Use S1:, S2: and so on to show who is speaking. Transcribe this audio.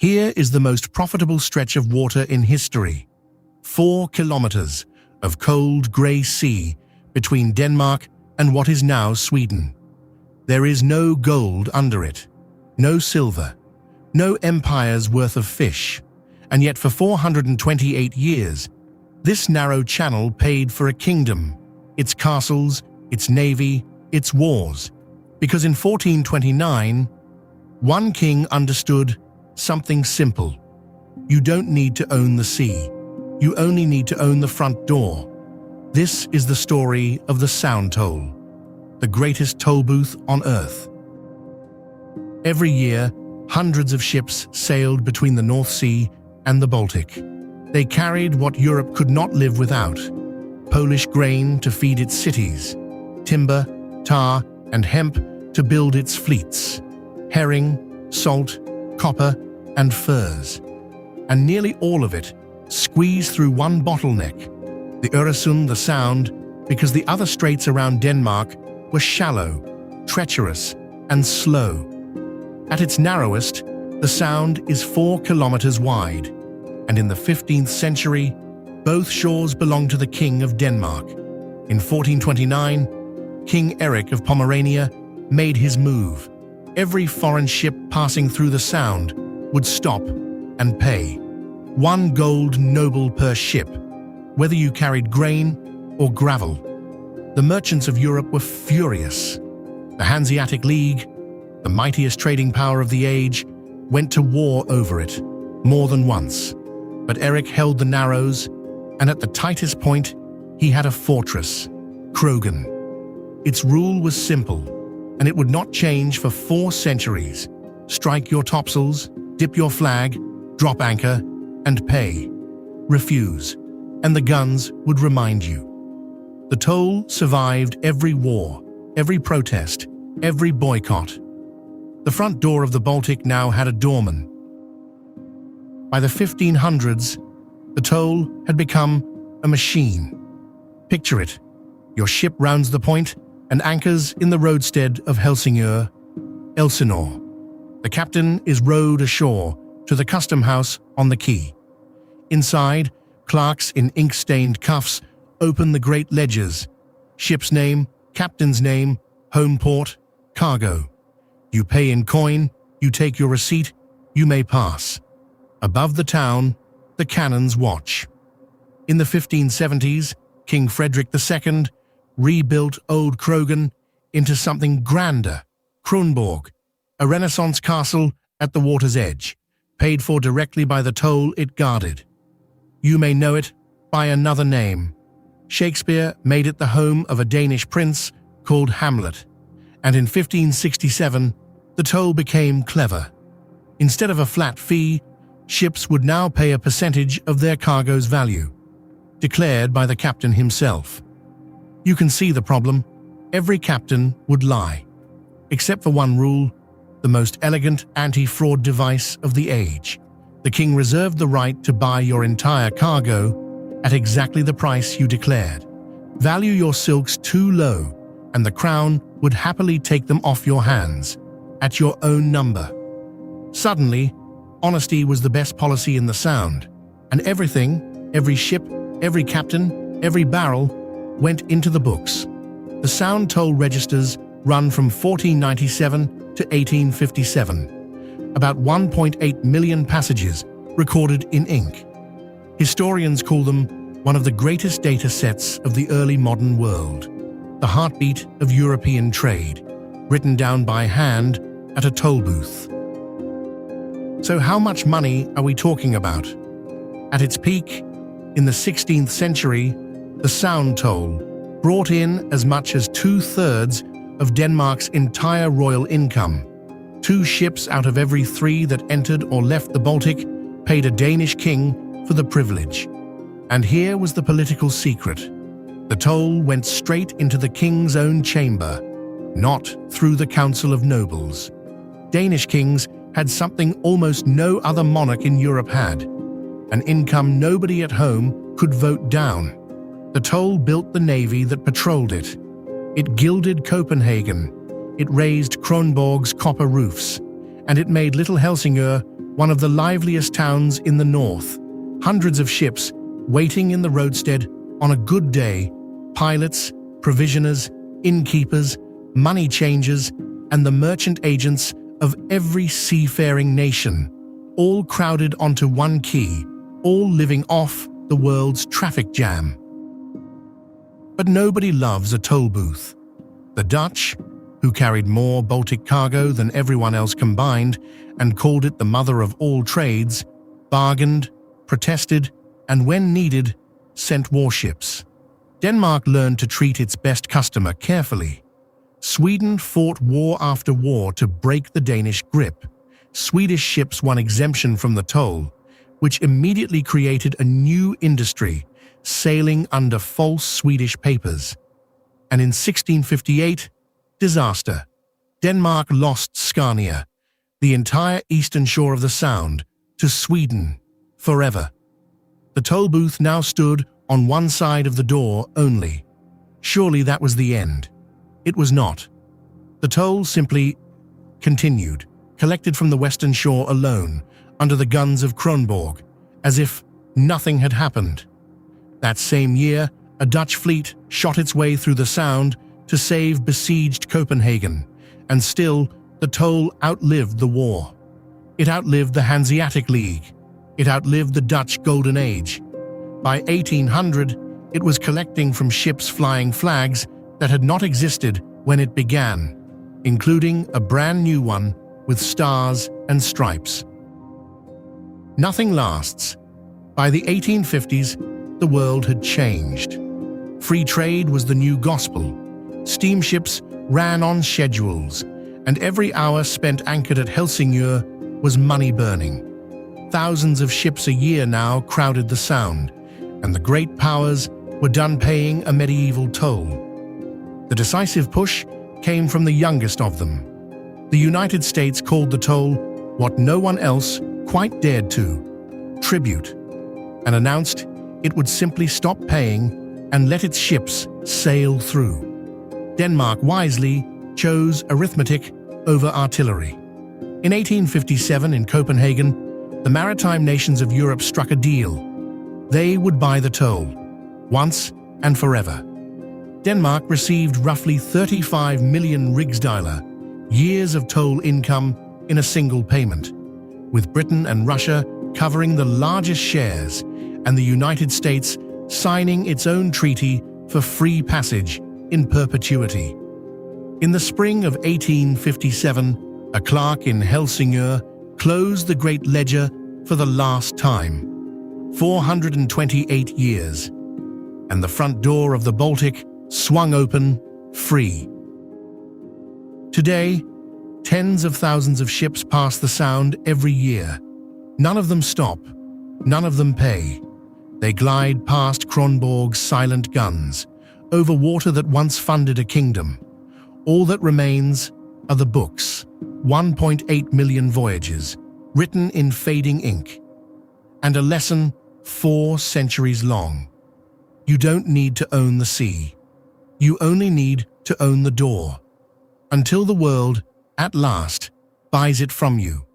S1: Here is the most profitable stretch of water in history. 4 kilometers of cold grey sea between Denmark and what is now Sweden. There is no gold under it, no silver, no empire's worth of fish, and yet for 428 years, this narrow channel paid for a kingdom, its castles, its navy, its wars, because in 1429, one king understood something simple. You don't need to own the sea. You only need to own the front door. This is the story of the Sound Toll, the greatest toll booth on Earth. Every year, hundreds of ships sailed between the North Sea and the Baltic. They carried what Europe could not live without: Polish grain to feed its cities, timber, tar, and hemp to build its fleets, herring, salt, copper, and furs. And nearly all of it squeezed through one bottleneck, the Øresund, the Sound, because the other straits around Denmark were shallow, treacherous, and slow. At its narrowest, the Sound is 4 kilometers wide, and in the 15th century, both shores belonged to the King of Denmark. In 1429, King Erik of Pomerania made his move. Every foreign ship passing through the Sound would stop and pay 1 gold noble per ship, whether you carried grain or gravel. The merchants of Europe were furious. The Hanseatic League, the mightiest trading power of the age, went to war over it more than once. But Erik held the narrows, and at the tightest point, he had a fortress, Krogen. Its rule was simple, and it would not change for 4 centuries. Strike your topsails, dip your flag, drop anchor, and pay. Refuse, and the guns would remind you. The toll survived every war, every protest, every boycott. The front door of the Baltic now had a doorman. By the 1500s, the toll had become a machine. Picture it. Your ship rounds the point and anchors in the roadstead of Helsingør, Elsinore. The captain is rowed ashore to the custom house on the quay. Inside, clerks in ink-stained cuffs open the great ledgers. Ship's name, captain's name, home port, cargo. You pay in coin, you take your receipt, you may pass. Above the town, the cannons watch. In the 1570s, King Frederick II rebuilt Old Krogen into something grander, Kronborg, a Renaissance castle at the water's edge, paid for directly by the toll it guarded. You may know it by another name. Shakespeare made it the home of a Danish prince called Hamlet, and in 1567, the toll became clever. Instead of a flat fee, ships would now pay a percentage of their cargo's value, declared by the captain himself. You can see the problem. Every captain would lie, except for one rule, the most elegant anti-fraud device of the age. The king reserved the right to buy your entire cargo at exactly the price you declared. Value your silks too low, and the crown would happily take them off your hands, at your own number. Suddenly, honesty was the best policy in the Sound, and everything, every ship, every captain, every barrel, went into the books. The Sound toll registers run from 1497 to 1857. About 1.8 million passages recorded in ink. Historians call them one of the greatest data sets of the early modern world, the heartbeat of European trade, written down by hand at a toll booth. So how much money are we talking about? At its peak, in the 16th century, the Sound toll brought in as much as 2/3 of Denmark's entire royal income. 2 ships out of every 3 that entered or left the Baltic paid a Danish king for the privilege. And here was the political secret. The toll went straight into the king's own chamber, not through the Council of Nobles. Danish kings had something almost no other monarch in Europe had, an income nobody at home could vote down. The toll built the navy that patrolled it. It gilded Copenhagen, it raised Kronborg's copper roofs, and it made little Helsingør one of the liveliest towns in the north. Hundreds of ships waiting in the roadstead on a good day, pilots, provisioners, innkeepers, money changers, and the merchant agents of every seafaring nation, all crowded onto one quay, all living off the world's traffic jam. But nobody loves a toll booth. The Dutch, who carried more Baltic cargo than everyone else combined and called it the mother of all trades, bargained, protested, and when needed, sent warships. Denmark learned to treat its best customer carefully. Sweden fought war after war to break the Danish grip. Swedish ships won exemption from the toll, which immediately created a new industry, sailing under false Swedish papers. And in 1658, disaster. Denmark lost Scania, the entire eastern shore of the Sound, to Sweden forever. The toll booth now stood on one side of the door only. Surely that was the end. It was not. The toll simply continued, collected from the western shore alone, under the guns of Kronborg, as if nothing had happened. That same year, a Dutch fleet shot its way through the Sound to save besieged Copenhagen, and still the toll outlived the war. It outlived the Hanseatic League. It outlived the Dutch Golden Age. By 1800, it was collecting from ships flying flags that had not existed when it began, including a brand new one with stars and stripes. Nothing lasts. By the 1850s, the world had changed. Free trade was the new gospel. Steamships ran on schedules, and every hour spent anchored at Elsinore was money-burning. Thousands of ships a year now crowded the Sound, and the great powers were done paying a medieval toll. The decisive push came from the youngest of them. The United States called the toll what no one else quite dared to, tribute, and announced it would simply stop paying and let its ships sail through. Denmark wisely chose arithmetic over artillery. In 1857 in Copenhagen, the maritime nations of Europe struck a deal. They would buy the toll, once and forever. Denmark received roughly 35 million rigsdaler, years of toll income in a single payment, with Britain and Russia covering the largest shares and the United States signing its own treaty for free passage in perpetuity. In the spring of 1857, a clerk in Elsinore closed the great ledger for the last time. 428 years, and the front door of the Baltic swung open, free. Today, tens of thousands of ships pass the Sound every year. None of them stop, none of them pay. They glide past Kronborg's silent guns, over water that once funded a kingdom. All that remains are the books, 1.8 million voyages, written in fading ink, and a lesson 4 centuries long. You don't need to own the sea. You only need to own the door, until the world, at last, buys it from you.